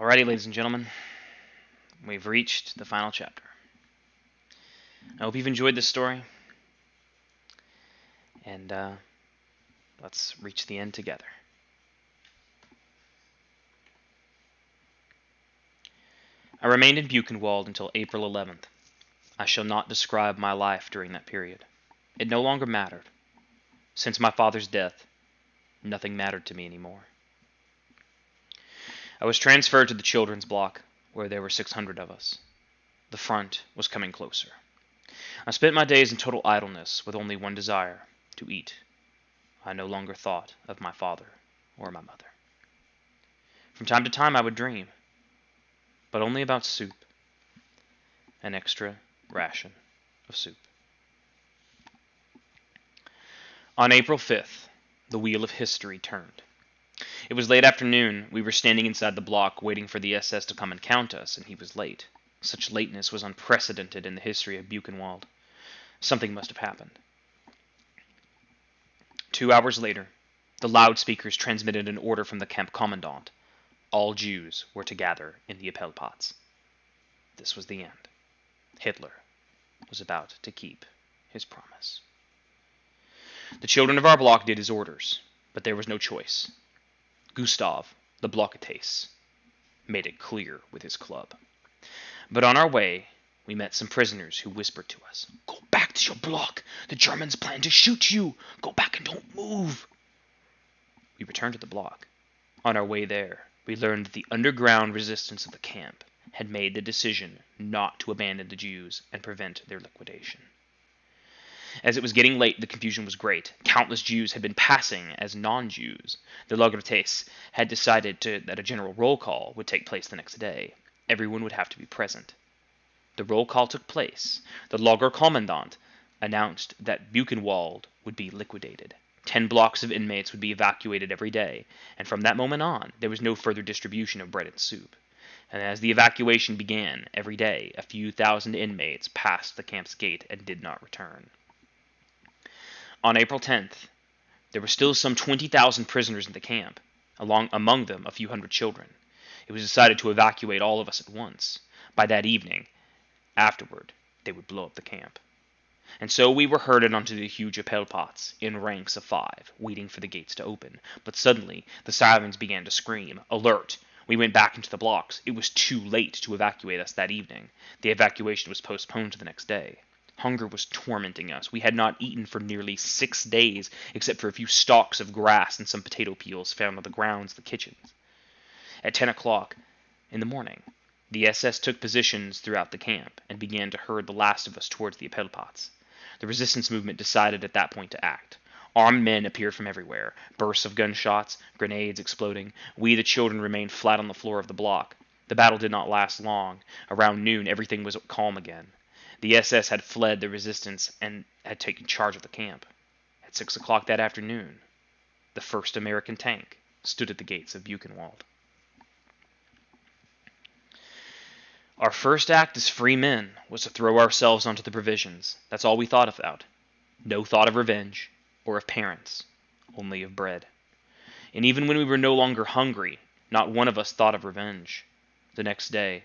Alrighty, ladies and gentlemen, we've reached the final chapter. I hope you've enjoyed this story, and let's reach the end together. I remained in Buchenwald until April 11th. I shall not describe my life during that period. It no longer mattered. Since my father's death, nothing mattered to me anymore. I was transferred to the children's block, where there were 600 of us. The front was coming closer. I spent my days in total idleness, with only one desire: to eat. I no longer thought of my father or my mother. From time to time I would dream, but only about soup. An extra ration of soup. On April 5th, the wheel of history turned. It was late afternoon. We were standing inside the block waiting for the SS to come and count us, and he was late. Such lateness was unprecedented in the history of Buchenwald. Something must have happened. 2 hours later, the loudspeakers transmitted an order from the camp commandant. All Jews were to gather in the Appellplatz. This was the end. Hitler was about to keep his promise. The children of our block did his orders, but there was no choice. Gustav, the blocketace, made it clear with his club. But on our way, we met some prisoners who whispered to us, "Go back to your block! The Germans plan to shoot you! Go back and don't move!" We returned to the block. On our way there, we learned that the underground resistance of the camp had made the decision not to abandon the Jews and prevent their liquidation. As it was getting late, the confusion was great. Countless Jews had been passing as non-Jews. The Lagertes had decided that a general roll call would take place the next day. Everyone would have to be present. The roll call took place. The Lagerkommandant announced that Buchenwald would be liquidated. 10 blocks of inmates would be evacuated every day, and from that moment on, there was no further distribution of bread and soup. And as the evacuation began, every day, a few thousand inmates passed the camp's gate and did not return. On April 10th, there were still some 20,000 prisoners in the camp, among them a few hundred children. It was decided to evacuate all of us at once. By that evening, afterward, they would blow up the camp. And so we were herded onto the huge Appellplatz, in ranks of 5, waiting for the gates to open. But suddenly, the sirens began to scream, "Alert!" We went back into the blocks. It was too late to evacuate us that evening. The evacuation was postponed to the next day. Hunger was tormenting us. We had not eaten for nearly 6 days, except for a few stalks of grass and some potato peels found on the grounds of the kitchens. At 10 o'clock in the morning, the SS took positions throughout the camp and began to herd the last of us towards the Appellplatz. The resistance movement decided at that point to act. Armed men appeared from everywhere, bursts of gunshots, grenades exploding. We, the children, remained flat on the floor of the block. The battle did not last long. Around noon, everything was calm again. The SS had fled the resistance and had taken charge of the camp. At 6 o'clock that afternoon, the first American tank stood at the gates of Buchenwald. Our first act as free men was to throw ourselves onto the provisions. That's all we thought about. No thought of revenge or of parents, only of bread. And even when we were no longer hungry, not one of us thought of revenge. The next day,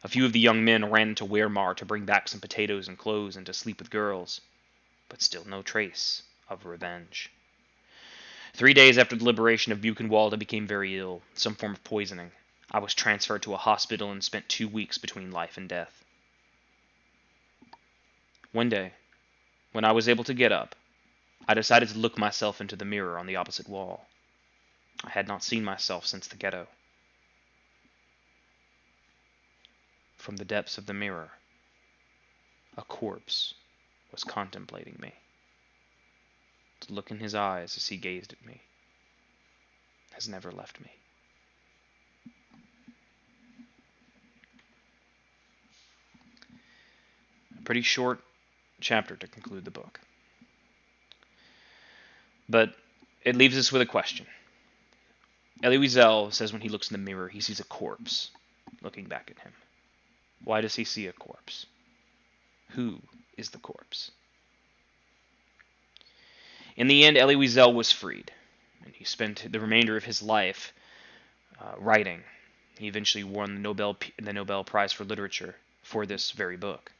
a few of the young men ran into Wehrmacht to bring back some potatoes and clothes and to sleep with girls, but still no trace of revenge. 3 days after the liberation of Buchenwald, I became very ill, some form of poisoning. I was transferred to a hospital and spent 2 weeks between life and death. One day, when I was able to get up, I decided to look myself into the mirror on the opposite wall. I had not seen myself since the ghetto. From the depths of the mirror, a corpse was contemplating me. The look in his eyes as he gazed at me has never left me. A pretty short chapter to conclude the book. But it leaves us with a question. Elie Wiesel says when he looks in the mirror, he sees a corpse looking back at him. Why does he see a corpse? Who is the corpse? In the end, Elie Wiesel was freed, and he spent the remainder of his life writing He eventually won the Nobel Prize for Literature for this very book.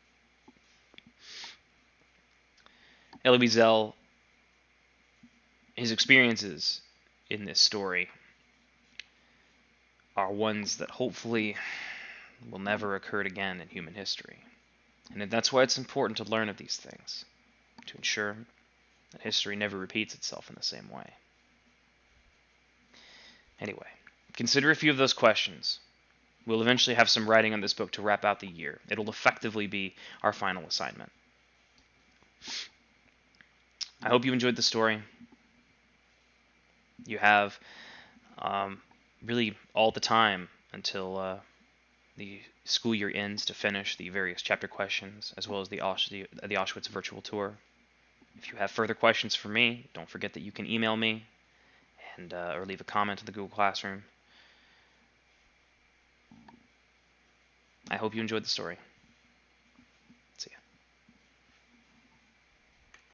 Elie Wiesel, his experiences in this story are ones that hopefully will never occur again in human history. And that's why it's important to learn of these things, to ensure that history never repeats itself in the same way. Anyway, consider a few of those questions. We'll eventually have some writing on this book to wrap out the year. It'll effectively be our final assignment. I hope you enjoyed the story. You have really all the time until the school year ends to finish the various chapter questions, as well as the Auschwitz virtual tour. If you have further questions for me, don't forget that you can email me and or leave a comment in the Google Classroom. I hope you enjoyed the story.